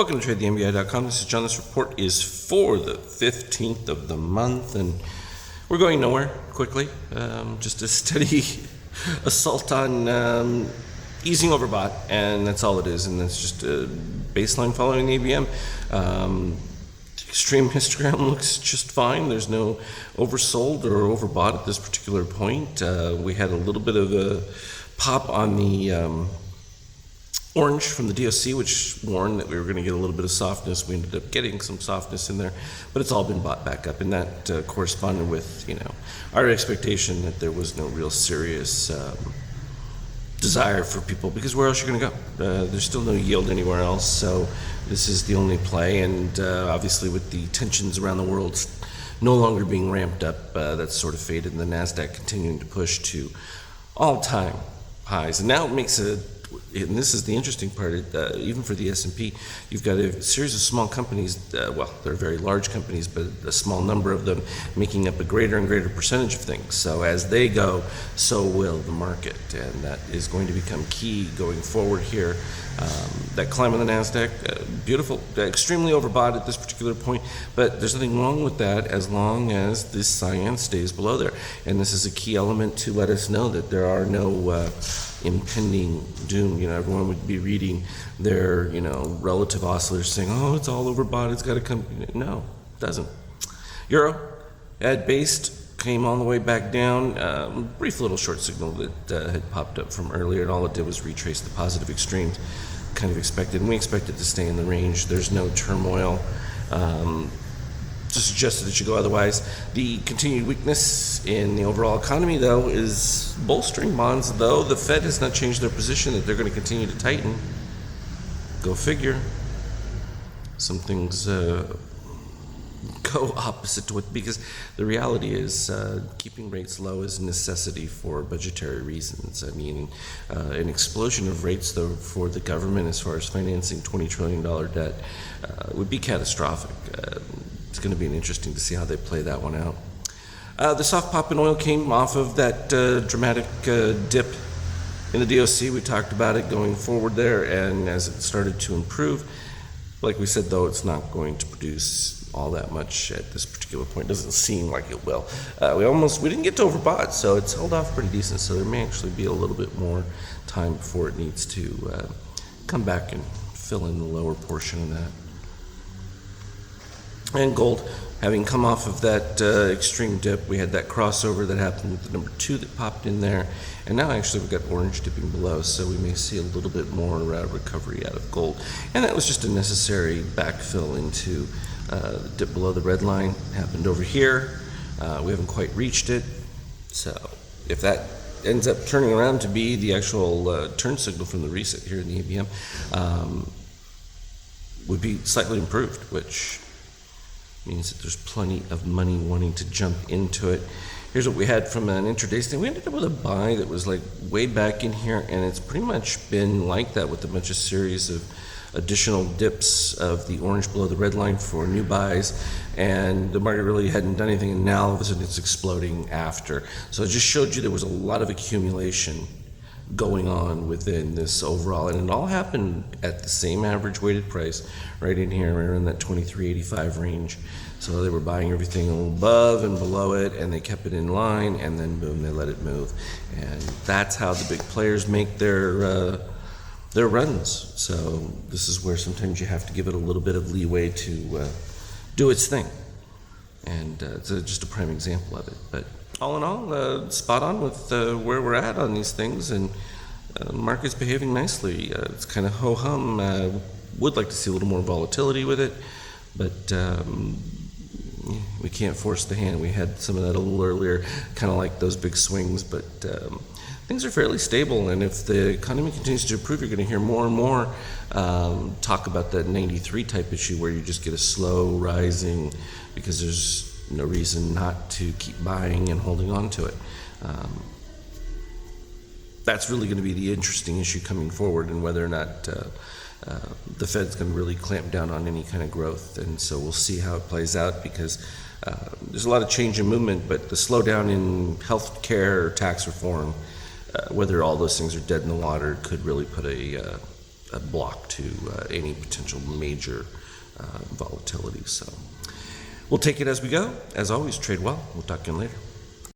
Welcome to TradeTheMBI.com. This is John. This report is for the 15th of the month, and we're going nowhere quickly. Just a steady assault on easing overbought, and that's all it is. And that's just a baseline following the ABM. The extreme histogram looks just fine. There's no oversold or overbought at this particular point. We had a little bit of a pop on the orange from the DOC, which warned that we were going to get a little bit of softness. We ended up getting some softness in there, but it's all been bought back up, and that corresponded with our expectation that there was no real serious desire for people, because where else are you going to go? There's still no yield anywhere else, so this is the only play. And obviously with the tensions around the world no longer being ramped up, that's sort of faded, and the NASDAQ continuing to push to all-time highs. And now it makes and this is the interesting part, even for the S&P, you've got a series of small companies, they're very large companies, but a small number of them making up a greater and greater percentage of things. So as they go, so will the market, and that is going to become key going forward here. That climb on the NASDAQ, beautiful, extremely overbought at this particular point, but there's nothing wrong with that as long as this cyan stays below there. And this is a key element to let us know that there are no impending doom. Everyone would be reading their, relative oscillators saying, oh, it's all overbought, it's got to come. No, it doesn't. Euro, at based, came all the way back down. Brief little short signal that had popped up from earlier, and all it did was retrace the positive extremes, kind of expected, and we expect it to stay in the range. There's no turmoil to suggest that it should go otherwise. The continued weakness in the overall economy, though, is bolstering bonds, though the Fed has not changed their position that they're going to continue to tighten. Go figure. Some things go opposite to what, because the reality is keeping rates low is a necessity for budgetary reasons. I mean, an explosion of rates, though, for the government as far as financing $20 trillion debt would be catastrophic. It's going to be interesting to see how they play that one out. The soft pop in oil came off of that dramatic dip in the DOC. We talked about it going forward there, and as it started to improve, like we said, though, it's not going to produce all that much at this particular point. It doesn't seem like it will. We didn't get to overbought, so it's held off pretty decent. So there may actually be a little bit more time before it needs to come back and fill in the lower portion of that. And gold, having come off of that extreme dip, we had that crossover that happened with the number 2 that popped in there, and now actually we've got orange dipping below, so we may see a little bit more recovery out of gold. And that was just a necessary backfill into the dip below the red line. Happened over here. We haven't quite reached it, so if that ends up turning around to be the actual turn signal from the reset here in the ABM, would be slightly improved, which means that there's plenty of money wanting to jump into it. Here's what we had from an intraday stand. We ended up with a buy that was like way back in here, and it's pretty much been like that with a bunch of series of additional dips of the orange below the red line for new buys, and the market really hadn't done anything, and now all of a sudden it's exploding after. So it just showed you there was a lot of accumulation going on within this overall, and it all happened at the same average weighted price right in here, right around that 23.85 range. So they were buying everything above and below it, and they kept it in line, and then boom, they let it move. And that's how the big players make their runs. So this is where sometimes you have to give it a little bit of leeway to do its thing, and it's just a prime example of it. But all in all, spot on with where we're at on these things, and the market's behaving nicely. It's kind of ho-hum. Would like to see a little more volatility with it, but we can't force the hand. We had some of that a little earlier, kind of like those big swings, but things are fairly stable, and if the economy continues to improve, you're going to hear more and more talk about that 93 type issue where you just get a slow rising because there's no reason not to keep buying and holding on to it. That's really going to be the interesting issue coming forward, and whether or not the Fed's going to really clamp down on any kind of growth. And so we'll see how it plays out, because there's a lot of change in movement, but the slowdown in health care or tax reform, whether all those things are dead in the water, could really put a a block to any potential major volatility. So we'll take it as we go. As always, trade well. We'll talk again later.